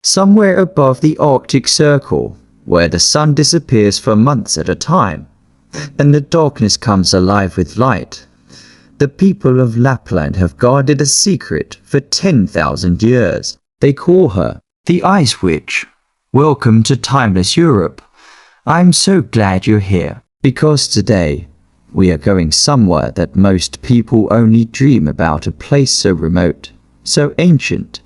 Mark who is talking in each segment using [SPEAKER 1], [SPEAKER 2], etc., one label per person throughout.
[SPEAKER 1] somewhere above the Arctic Circle, where the sun disappears for months at a time, and the darkness comes alive with light. The people of Lapland have guarded a secret for 10,000 years. They call her the Ice Witch. Welcome to Timeless Europe. I'm so glad you're here, because today we are going somewhere that most people only dream about, a place so remote, so ancient,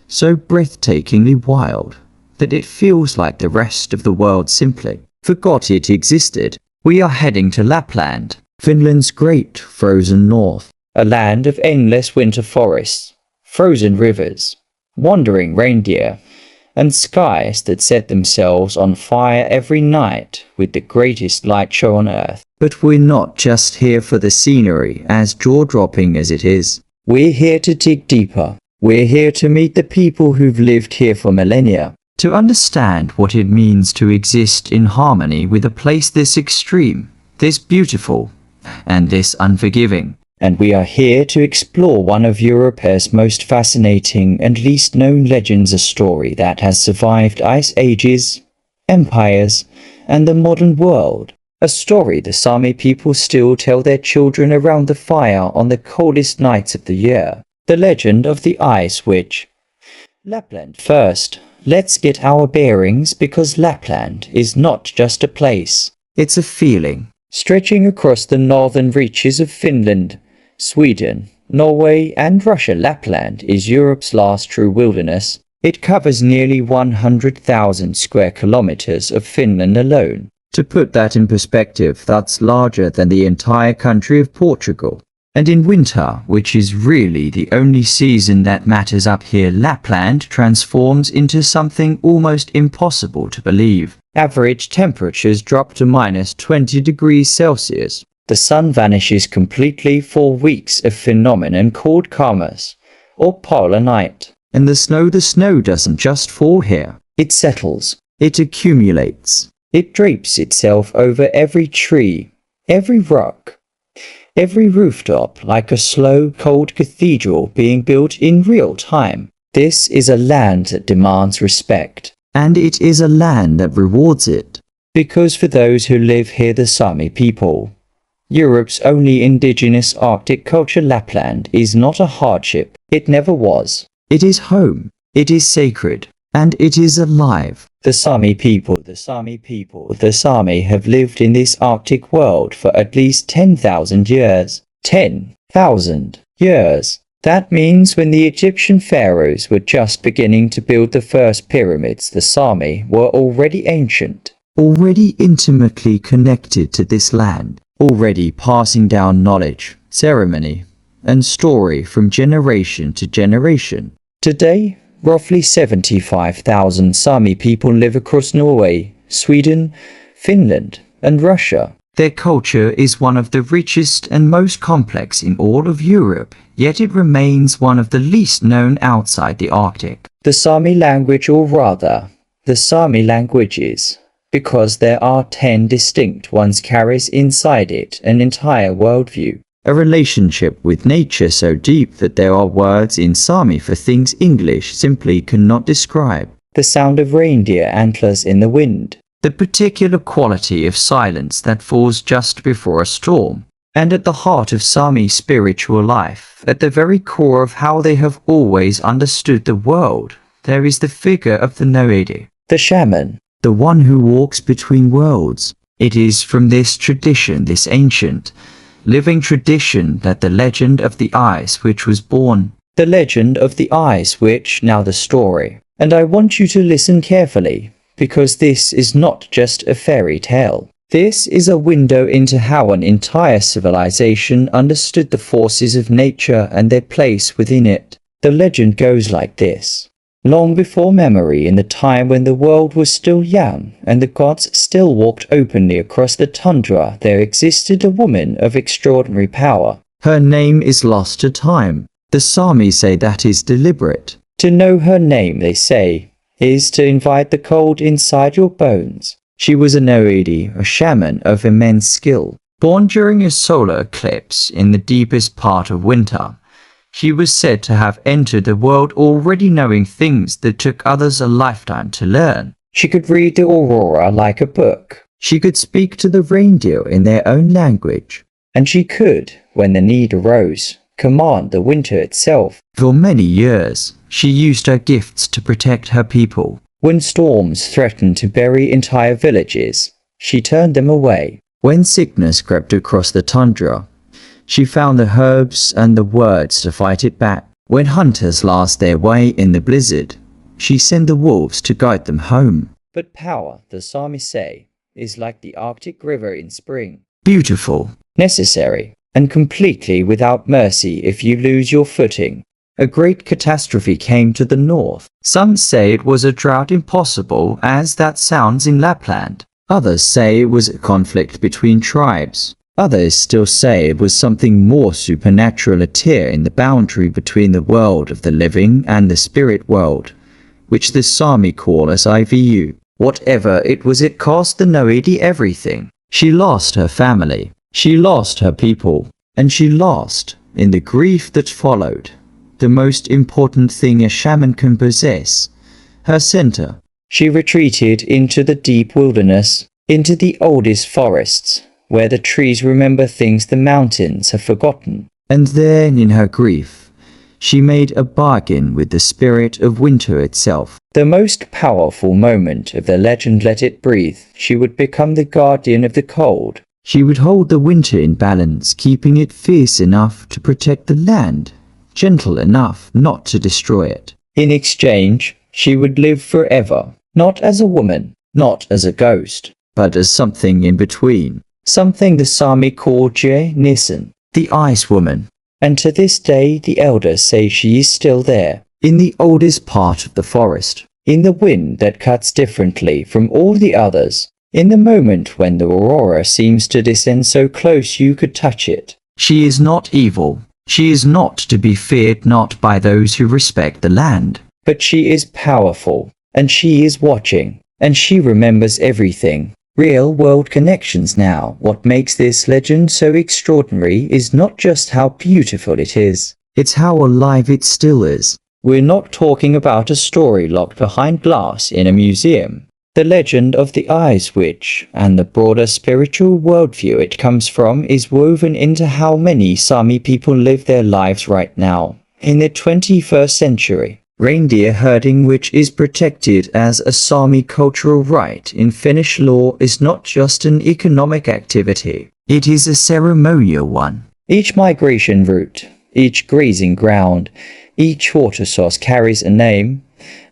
[SPEAKER 1] so breathtakingly wild, that it feels like the rest of the world simply forgot it existed. We are heading to Lapland, Finland's great frozen north, a land of endless winter forests, frozen rivers, wandering reindeer, and skies that set themselves on fire every night with the greatest light show on earth. But we're not just here for the scenery, as jaw-dropping as it is. We're here to dig deeper. We're here to meet the people who've lived here for millennia, to understand what it means to exist in harmony with a place this extreme, this beautiful, and this unforgiving. And we are here to explore one of Europe's most fascinating and least known legends, a story that has survived ice ages, empires, and the modern world. A story the Sámi people still tell their children around the fire on the coldest nights of the year. The legend of the Ice Witch. Lapland first. Let's get our bearings, because Lapland is not just a place. It's a feeling. Stretching across the northern reaches of Finland, Sweden, Norway and Russia, Lapland is Europe's last true wilderness. It covers nearly 100,000 square kilometers of Finland alone. To put that in perspective, that's larger than the entire country of Portugal. And in winter, which is really the only season that matters up here, Lapland transforms into something almost impossible to believe. Average temperatures drop to -20 degrees Celsius. The sun vanishes completely for weeks, a phenomenon called Karmas, or polar night. And the snow doesn't just fall here. It settles. It accumulates. It drapes itself over every tree, every rock, every rooftop, like a slow, cold cathedral being built in real time. This is a land that demands respect. And it is a land that rewards it. Because for those who live here, the Sámi people, Europe's only indigenous Arctic culture, Lapland is not a hardship. It never was. It is home. It is sacred. And it is alive. The Sámi people, the Sámi have lived in this Arctic world for at least 10,000 years. 10,000 years. That means when the Egyptian pharaohs were just beginning to build the first pyramids, the Sámi were already ancient, already intimately connected to this land, already passing down knowledge, ceremony, and story from generation to generation. Today, roughly 75,000 Sámi people live across Norway, Sweden, Finland, and Russia. Their culture is one of the richest and most complex in all of Europe, yet it remains one of the least known outside the Arctic. The Sámi language, or rather, the Sámi languages, because there are 10 distinct ones, carries inside it an entire worldview. A relationship with nature so deep that there are words in Sámi for things English simply cannot describe. The sound of reindeer antlers in the wind. The particular quality of silence that falls just before a storm. And at the heart of Sámi spiritual life, at the very core of how they have always understood the world, there is the figure of the Noedi, the shaman, the one who walks between worlds. It is from this tradition, this ancient, living tradition, that the legend of the Ice Witch was born. The legend of the Ice Witch, now the story. And I want you to listen carefully, because this is not just a fairy tale. This is a window into how an entire civilization understood the forces of nature and their place within it. The legend goes like this. Long before memory, in the time when the world was still young and the gods still walked openly across the tundra, there existed a woman of extraordinary power. Her name is lost to time. The Sámi say that is deliberate. To know her name, they say, is to invite the cold inside your bones. She was a Noedi, a shaman of immense skill. Born during a solar eclipse in the deepest part of winter, She was said to have entered the world already knowing things that took others a lifetime to learn. She could read the aurora like a book. She could speak to the reindeer in their own language. And she could, when the need arose, command the winter itself. For many years, she used her gifts to protect her people. When storms threatened to bury entire villages, she turned them away. When sickness crept across the tundra, she found the herbs and the words to fight it back. When hunters lost their way in the blizzard, she sent the wolves to guide them home. But power, the Sámi say, is like the Arctic river in spring. Beautiful, necessary, and completely without mercy if you lose your footing. A great catastrophe came to the north. Some say it was a drought impossible as that sounds in Lapland. Others say it was a conflict between tribes. Others still say it was something more supernatural, a tear in the boundary between the world of the living and the spirit world, which the Sámi call as IVU. Whatever it was, it cost the Noedi everything. She lost her family, she lost her people, and she lost, in the grief that followed, the most important thing a shaman can possess, her center. She retreated into the deep wilderness, into the oldest forests, where the trees remember things the mountains have forgotten. And then, in her grief, she made a bargain with the spirit of winter itself. The most powerful moment of the legend let it breathe. She would become the guardian of the cold. She would hold the winter in balance, keeping it fierce enough to protect the land, gentle enough not to destroy it. In exchange, she would live forever, not as a woman, not as a ghost, but as something in between. Something the Sámi call Je Nissen, the Ice Woman. And to this day the elders say she is still there, in the oldest part of the forest, in the wind that cuts differently from all the others, in the moment when the aurora seems to descend so close you could touch it. She is not evil. She is not to be feared, not by those who respect the land. But she is powerful, and she is watching, and she remembers everything. Real-world connections now. What makes this legend so extraordinary is not just how beautiful it is, it's how alive it still is. We're not talking about a story locked behind glass in a museum. The legend of the Ice Witch and the broader spiritual worldview it comes from is woven into how many Sámi people live their lives right now, in the 21st century. Reindeer herding, which is protected as a Sámi cultural right in Finnish law, is not just an economic activity. It is a ceremonial one. Each migration route, each grazing ground, each water source carries a name,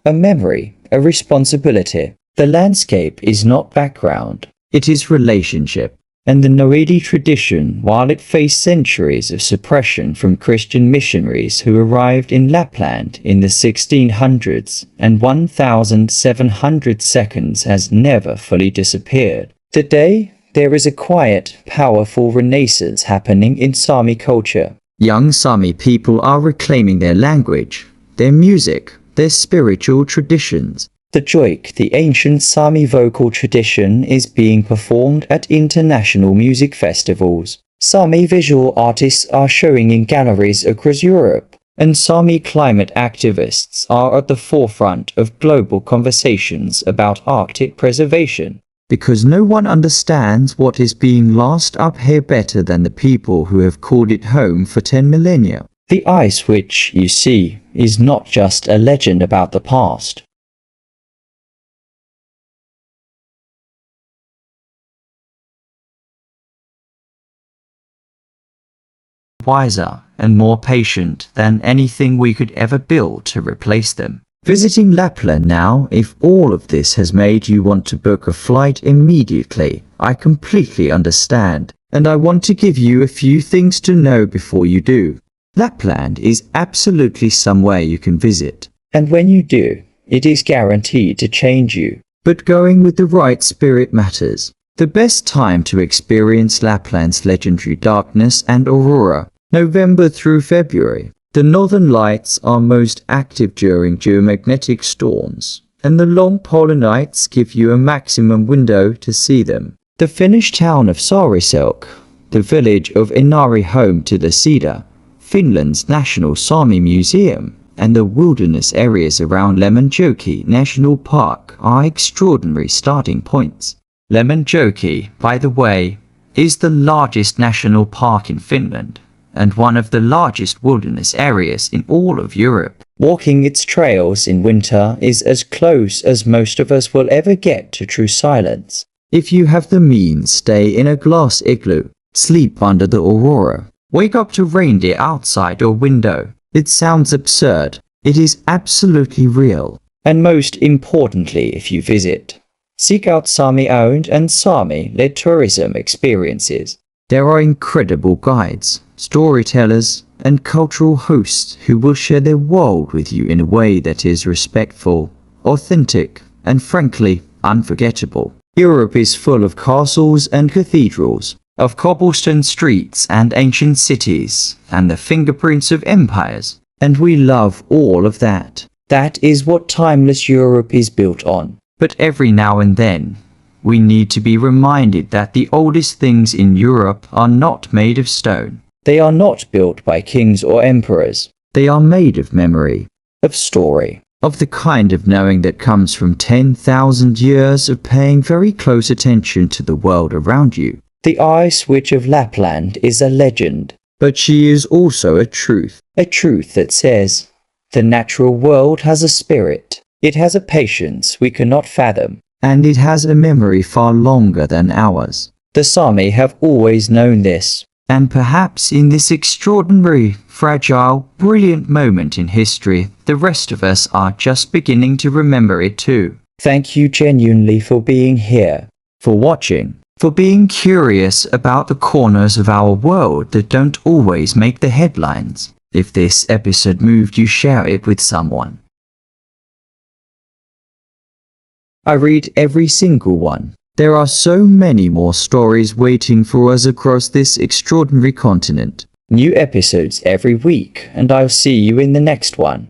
[SPEAKER 1] a memory, a responsibility. The landscape is not background, it is relationship. And the Noedi tradition, while it faced centuries of suppression from Christian missionaries who arrived in Lapland in the 1600s and 1700 seconds, has never fully disappeared. Today, there is a quiet, powerful renaissance happening in Sámi culture. Young Sámi people are reclaiming their language, their music, their spiritual traditions. The joik, the ancient Sámi vocal tradition, is being performed at international music festivals. Sámi visual artists are showing in galleries across Europe, and Sámi climate activists are at the forefront of global conversations about Arctic preservation. Because no one understands what is being lost up here better than the people who have called it home for 10 millennia. The Ice Witch, you see, is not just a legend about the past. Wiser and more patient than anything we could ever build to replace them. Visiting Lapland now, if all of this has made you want to book a flight immediately, I completely understand, and I want to give you a few things to know before you do. Lapland is absolutely somewhere you can visit, and when you do, it is guaranteed to change you. But going with the right spirit matters. The best time to experience Lapland's legendary darkness and aurora, November through February. The northern lights are most active during geomagnetic storms, and the long polar nights give you a maximum window to see them. The Finnish town of Saariselk, the village of Inari home to the cedar, Finland's National Sámi Museum and the wilderness areas around Lemmenjoki National Park are extraordinary starting points. Lemmenjoki, by the way, is the largest national park in Finland and one of the largest wilderness areas in all of Europe. Walking its trails in winter is as close as most of us will ever get to true silence. If you have the means, stay in a glass igloo, sleep under the aurora, wake up to reindeer outside your window. It sounds absurd. It is absolutely real. And most importantly, if you visit, seek out Sámi-owned and Sámi-led tourism experiences. There are incredible guides, storytellers, and cultural hosts who will share their world with you in a way that is respectful, authentic, and frankly, unforgettable. Europe is full of castles and cathedrals, of cobblestone streets and ancient cities, and the fingerprints of empires. And we love all of that. That is what timeless Europe is built on. But every now and then, we need to be reminded that the oldest things in Europe are not made of stone. They are not built by kings or emperors. They are made of memory, of story, of the kind of knowing that comes from 10,000 years of paying very close attention to the world around you. The Ice Witch of Lapland is a legend, but she is also a truth that says, the natural world has a spirit. It has a patience we cannot fathom, and it has a memory far longer than ours. The Sámi have always known this, and perhaps in this extraordinary, fragile, brilliant moment in history, the rest of us are just beginning to remember it too. Thank you genuinely for being here, for watching, for being curious about the corners of our world that don't always make the headlines. If this episode moved you, share it with someone. I read every single one. There are so many more stories waiting for us across this extraordinary continent. New episodes every week, and I'll see you in the next one.